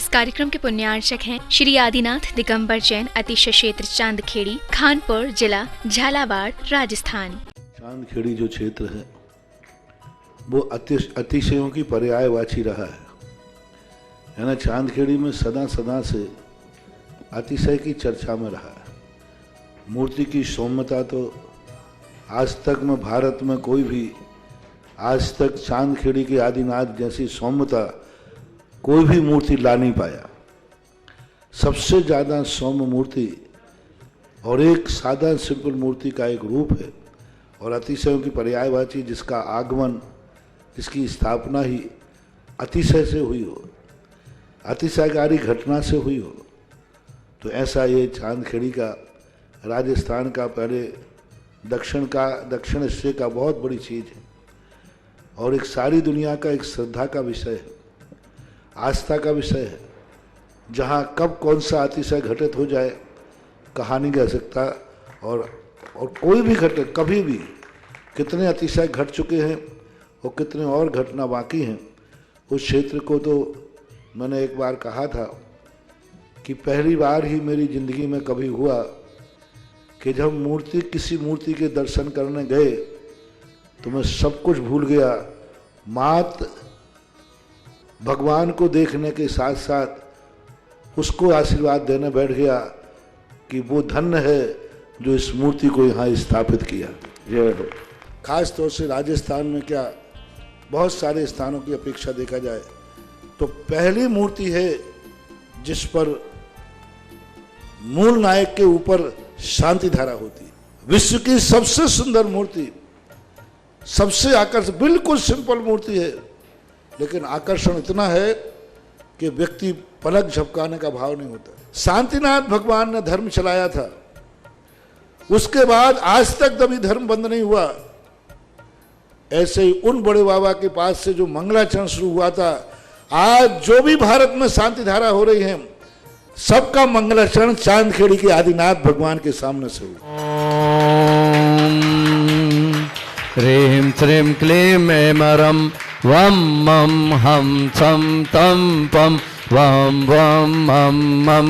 कार्यक्रम के पुण्यार्चक हैं श्री आदिनाथ दिगंबर जैन अतिशय क्षेत्र चांदखेड़ी, खानपुर जिला, झालावाड़, राजस्थान। चांदखेड़ी जो क्षेत्र है वो अतिशयों की पर्यायवाची रहा है ना। चांदखेड़ी में सदा सदा से अतिशय की चर्चा में रहा है। मूर्ति की सौम्यता तो आज तक में भारत में कोई भी आज तक चांदखेड़ी के आदिनाथ जैसी सौम्यता कोई भी मूर्ति ला नहीं पाया। सबसे ज़्यादा सौम्य मूर्ति और एक सादा सिंपल मूर्ति का एक रूप है और अतिशयों की पर्यायवाची जिसका आगमन, जिसकी स्थापना ही अतिशय से हुई हो, अतिशयकारी घटना से हुई हो, तो ऐसा ये चांदखेड़ी का राजस्थान का पहले दक्षिण हिस्से का बहुत बड़ी चीज़ है और एक सारी दुनिया का एक श्रद्धा का विषय है, आस्था का विषय है। जहाँ कब कौन सा अतिशय घटित हो जाए कहा नहीं जा सकता और कोई भी घटे कभी भी कितने अतिशय घट चुके हैं और कितने और घटना बाकी हैं। उस क्षेत्र को तो मैंने एक बार कहा था कि पहली बार ही मेरी ज़िंदगी में कभी हुआ कि जब किसी मूर्ति के दर्शन करने गए तो मैं सब कुछ भूल गया। मात भगवान को देखने के साथ साथ उसको आशीर्वाद देने बैठ गया कि वो धन्य है जो इस मूर्ति को यहाँ स्थापित किया। खास तौर से राजस्थान में क्या बहुत सारे स्थानों की अपेक्षा देखा जाए तो पहली मूर्ति है जिस पर मूल नायक के ऊपर शांति धारा होती है। विश्व की सबसे सुंदर मूर्ति, सबसे आकर्षक, बिल्कुल सिंपल मूर्ति है लेकिन आकर्षण इतना है कि व्यक्ति पलक झपकाने का भाव नहीं होता। शांतिनाथ भगवान ने धर्म चलाया था, उसके बाद आज तक कभी धर्म बंद नहीं हुआ। ऐसे ही उन बड़े बाबा के पास से जो मंगलाचरण शुरू हुआ था, आज जो भी भारत में शांति धारा हो रही है सबका मंगलाचरण चांदखेड़ी के आदिनाथ भगवान के सामने से हुआ। ह्रीं श्रीं क्लीं ऐमरं वं मं हम सं तं पं वं वं मं मं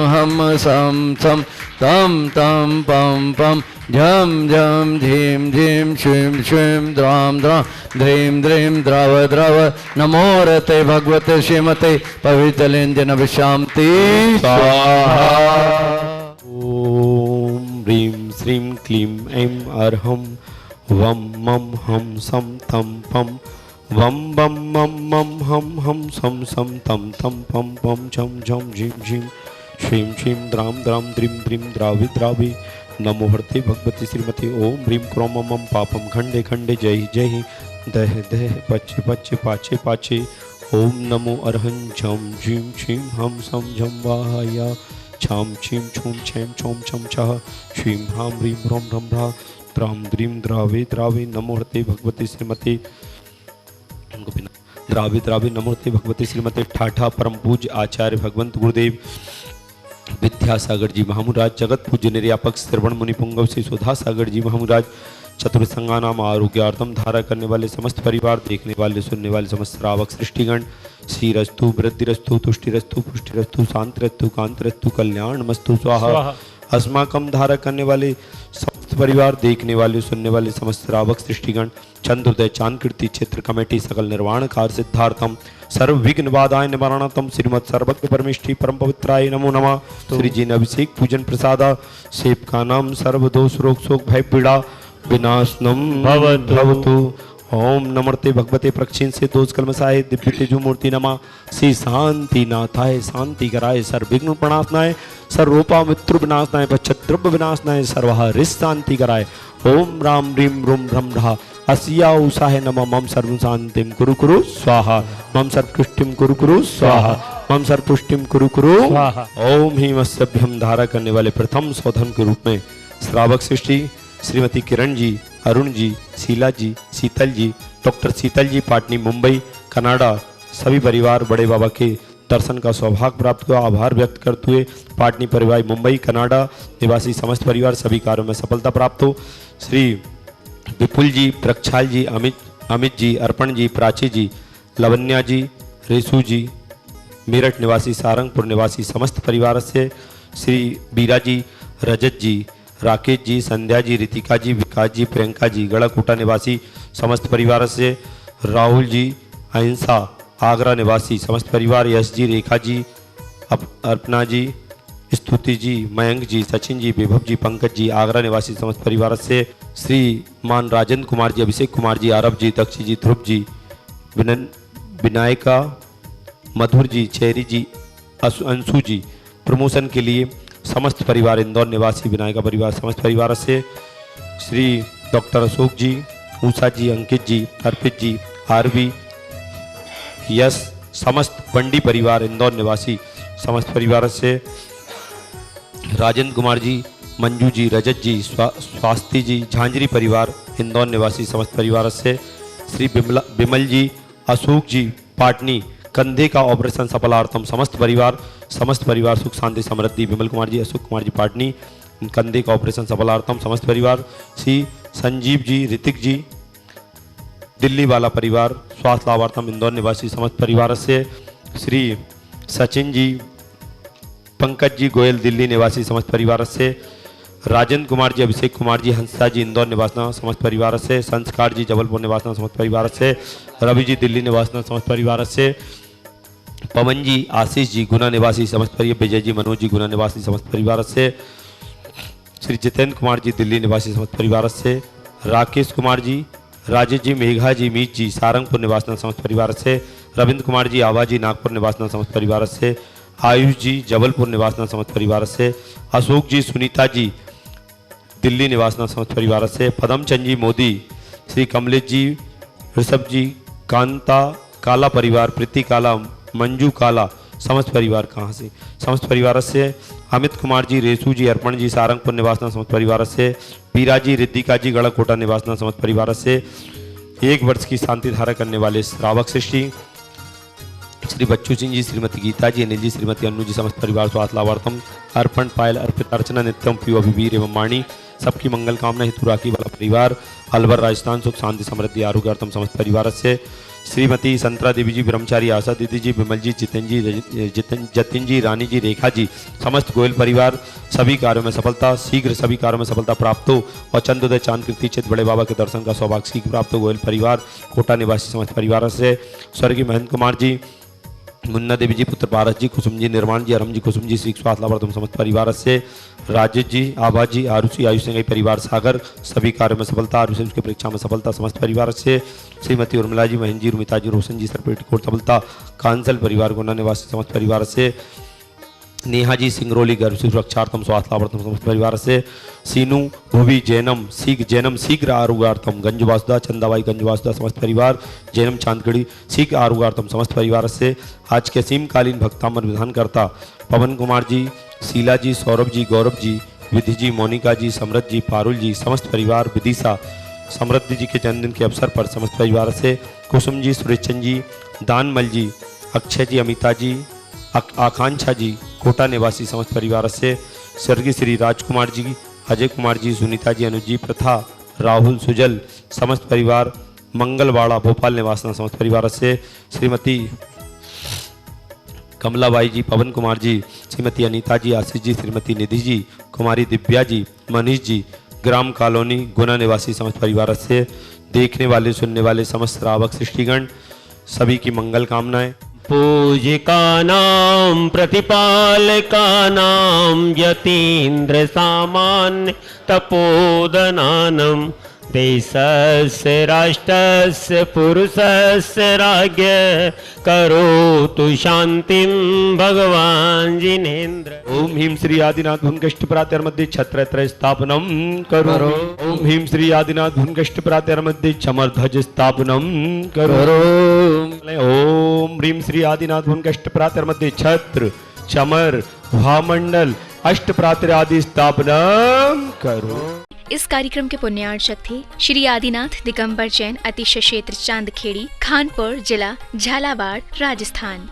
हम सं सं तं तं पं पं झं झं झीं झीं श्रीं श्रीं द्रां द्रां द्रीं द्रीं द्रव द्रव नमो रते भगवते श्रीमते पवित्रलिंजनविशान्ति स्वाहा। ॐ ह्रीं श्रीं क्लीं ऐं अर्हं वं मं हम सं तं पं वं वं मं मं हम सं सं तं तं पं पं झं झं झीं झीं श्रीं श्रीं द्रां द्रां द्रीं द्रीं द्रावि द्रावि नमो हरते भगवती श्रीमती। ओम ह्रीं क्रों मम पापम खंडे खंडे जय जय दह दह पच्चे पच्चे पाचे पाचे। ओम नमो अरहं झं झीं छीं हम सं झं वाहया छाम छीं छूं छें छौं छम छः श्रीं ह्रां ह्रीं ह्रौं ह्रं ह्रा द्रां द्रीं द्रावे द्रावे नमो हरते भगवती श्रीमती द्रावे द्रावे नमो हरते भगवती श्रीमती। ठाठा परम पूज्य आचार्य भगवंत गुरुदेव विद्यासागर जी महामुराज, जगत पूज्य निर्यापक श्रवण मुनि पुंगव श्री सुधा सागर जी महामुराज, चतुर्संगा नाम आरोग्यार्थम धारा करने वाले समस्त परिवार, देखने वाले सुनने वाले समस्त श्रावक सृष्टिगण, श्रीरस्तु वृद्धिरस्तु तुष्टिरस्तु पुष्टिरस्तु शांतिरस्तु कांतिरस्तु कल्याणमस्तु स्वाहा। अस्माकम धारा करने वाले समस्त परिवार, देखने वाले सुनने वाले समस्त श्रावक सृष्टिगण, चंद्रोदय चांदकीर्ति क्षेत्र कमेटी सकल निर्वाण कार्य सिद्धार्थम सर्व विघ्न बाधाय निवारणतम श्रीमद सर्वज्ञ परमेष्ठी परम पवित्राय नमो नमः। श्री जी ने अभिषेक पूजन प्रसादा सेव का नाम सर्व दोष रोग शोक भय पीड़ा विनाशनम भवतु। ओम नमर्ते भगवते प्रक्षिण से दोष कलमसाय दिव्य तेजो मूर्ति नमा श्री शांति नाथाय शांति कराय सर्व विघ्न प्रणाशनाय सर्वोपा मित्र विनाशनाय पश्चद्रव्य विनाशनाय सर्वहरिष शांति कराय। ओम राम ह्रीं रूम रम रहा असिया उषाहे नमः मम सर्व शांतिम कुरु कुरु स्वाहा मम सर्वपुष्टिम कुरु कुरु स्वाहा मम सर्वपुष्टिम कुरु कुरु स्वाहा। ओम ही मत्स्यभ्यम धारा करने वाले प्रथम सौधन के रूप में श्रावक सृष्टि श्रीमती किरण जी, अरुण जी, शीला जी, शीतल जी, डॉक्टर शीतल जी पाटनी मुंबई कनाडा, सभी परिवार बड़े बाबा के दर्शन का सौभाग्य प्राप्त हुआ। आभार व्यक्त करते हुए पाटनी परिवार मुंबई कनाडा निवासी समस्त परिवार सभी कार्यों में सफलता प्राप्त हो। श्री विपुल जी, प्रक्षाल जी, अमित जी, अर्पण जी, प्राची जी, लवन्या जी, रेसू जी, मेरठ निवासी सारंगपुर निवासी समस्त परिवार से श्री बीरा जी, रजत जी, राकेश जी, संध्या जी, रितिका जी, विकास जी, प्रियंका जी, गढ़ाकोटा निवासी समस्त परिवार से राहुल जी, अहिंसा आगरा निवासी समस्त परिवार, यश जी, रेखा जी, अर्पणा जी, स्तुति जी, मयंक जी, सचिन जी, विभव जी, पंकज जी, आगरा निवासी समस्त परिवार से श्री मान राजेंद्र कुमार जी, अभिषेक कुमार जी, आरव जी, दक्ष जी, ध्रुव जी, विनायका, मधुर जी, चेरी जी, अंशु जी, प्रमोशन के लिए समस्त परिवार इंदौर निवासी विनायका परिवार समस्त परिवार से श्री डॉक्टर अशोक जी, उषा जी, अंकित जी, अर्पित जी, आरवी, यश, समस्त बंडी परिवार इंदौर निवासी समस्त परिवार से राजेंद्र कुमार जी, मंजू जी, रजत जी, स्वास्थी जी, झांझरी परिवार इंदौर निवासी समस्त परिवार से श्री बिमल जी, अशोक जी, पाटनी, कंधे का ऑपरेशन सफलार्थम समस्त परिवार सुख शांति समृद्धि, विमल कुमार जी, अशोक कुमार जी, पाटनी, कंधे का ऑपरेशन सफलार्थम समस्त परिवार, श्री संजीव जी, ऋतिक जी, दिल्ली वाला परिवार स्वास्थ्य लाभार्थम इंदौर निवासी समस्त परिवार से श्री सचिन जी, पंकज जी, गोयल दिल्ली निवासी समस्त परिवार से राजेंद्र कुमार जी, अभिषेक कुमार जी, हंसा जी, इंदौर निवासना समस्त परिवार से संस्कार जी, जबलपुर निवासना समस्त परिवार से रवि जी, दिल्ली निवासना समस्त परिवार से पवन जी, आशीष जी, गुना निवासी समस्त परिवार, विजय जी, मनोज जी, गुना निवासी समस्त परिवार से श्री जितेंद्र कुमार जी, दिल्ली निवासी समस्त परिवार से राकेश कुमार जी, राजेश जी, मेघा जी, मीत जी, सारंगपुर निवासना समस्त परिवार से रविंद्र कुमार जी, आभा जी, नागपुर निवासना समस्त परिवार से आयुष जी, जबलपुर निवासना समस्त परिवार से अशोक जी, सुनीता जी, दिल्ली निवासना समस्त परिवार से पदमचंद जी, मोदी, श्री कमलेश जी, ऋषभ जी, कांता काला परिवार, प्रीति काला, मंजू काला समस्त परिवार कहाँ से समस्त परिवार से अमित कुमार जी, रेसू जी, अर्पण जी, सारंगपुर निवासना समस्त परिवार से बीरा जी, रिद्धिका जी, गढ़ाकोटा निवासना समस्त परिवार से 1 वर्ष की शांति धारा करने वाले श्रावक सृष्टि श्री बच्चू सिंह जी, श्रीमती गीता जी, अनिल जी, श्रीमती अनु जी, समस्त परिवार स्वास्थ्य लाभार्थम अर्पण, पायल, अर्पित, अर्चना, नित्यम, पीयू, अभिवीर एवं वाणी सबकी मंगल कामना हेतु राखी वाला परिवार, अलवर राजस्थान सुख शांति समृद्धि आरोग्यार्थम समस्त परिवार से श्रीमती संतरा देवी जी, ब्रह्मचारी, आशा दीदी जी, विमल जी, जतिन जी, रानी जी, रेखा जी, समस्त गोयल परिवार सभी कार्यों में सफलता, शीघ्र सभी कार्यों में सफलता प्राप्त हो और चंद्रोदय चांद कीर्ति चित बड़े बाबा के दर्शन का सौभाग्य शीघ्र प्राप्त हो। गोयल परिवार कोटा निवासी समस्त परिवार से स्वर्गीय महेंद्र कुमार जी, मुन्ना देवी जी, पुत्र पारस जी, कुसुम जी, निर्माण जी, अरम जी, कुसुम जी, श्री स्वास्थ्य लाभार्थम समस्त परिवार से राजेश जी, आभा जी, आरुषि, आयुष सिंह परिवार सागर सभी कार्यों में सफलता, आरुषि की परीक्षा में सफलता समस्त परिवार से श्रीमती उर्मिला जी, महेंद्र जी, रुमिता जी, रोशन जी, सरपेट कोट सफलता, कांसल परिवार गुना निवासी समस्त परिवार से नेहा जी, सिंगरौली गर्भ सुरक्षार्थम स्वास्थ्य लाभार्थम समस्त परिवार से सीनू, भुवी, जैनम शीघ्र आरोग्यार्थम, गंज वासुदा, चंदाबाई, गंज वासुदा समस्त परिवार, जैनम चांदगढ़ी शीघ्र आरोग्यार्थम समस्त परिवार से आज के सीमकालीन भक्तामर विधानकर्ता पवन कुमार जी, शीला जी, सौरभ जी, गौरव जी, विधि जी, मोनिका जी, समृद्ध जी, पारुल जी, समस्त परिवार, विदिशा समृद्धि जी के जन्मदिन के अवसर पर समस्त परिवार से कुसुम जी, सुरेशचंद जी, दानमल जी, अक्षय जी, अमिता जी, आकांक्षा जी, कोटा निवासी समस्त परिवार से स्वर्गीय श्री राजकुमार जी, अजय कुमार जी, सुनीता जी, अनुज जी, प्रथा, राहुल, सुजल समस्त परिवार, मंगलवाड़ा भोपाल निवासना समस्त परिवार से श्रीमती कमलाबाई जी, पवन कुमार जी, श्रीमती अनीता जी, आशीष जी, श्रीमती निधि जी, कुमारी दिव्या जी, मनीष जी, ग्राम कॉलोनी गुना निवासी समस्त परिवार से देखने वाले सुनने वाले समस्त श्रावक सृष्टिगण सभी की मंगल कामनाएं। पूजिकानां प्रतिपालकानां यतीन्द्र सामान्य तपोदनानं देशस्य राष्ट्रस्य पुरुषस्य राज्ञ करोतु शांतिं भगवान जिनेन्द्र। ओम ह्रीं श्री आदिनाथ भूमकष्ट प्रातर्मध्ये छत्रत्र स्थापनम करो। ओम ह्रीं श्री आदिनाथ भूमकष्ट प्रातर्मध्ये चमरध्वज स्थापनम करो। ओम ह्रीं श्री आदिनाथ भूमकष्ट प्रातर्मध्ये छत्र चमर भामंडल अष्ट प्रातर आदि स्थापनम करो। इस कार्यक्रम के पुण्यार्चक थे श्री आदिनाथ दिगंबर जैन, अतिशय क्षेत्र चांदखेड़ी, खानपुर जिला, झालावाड़, राजस्थान।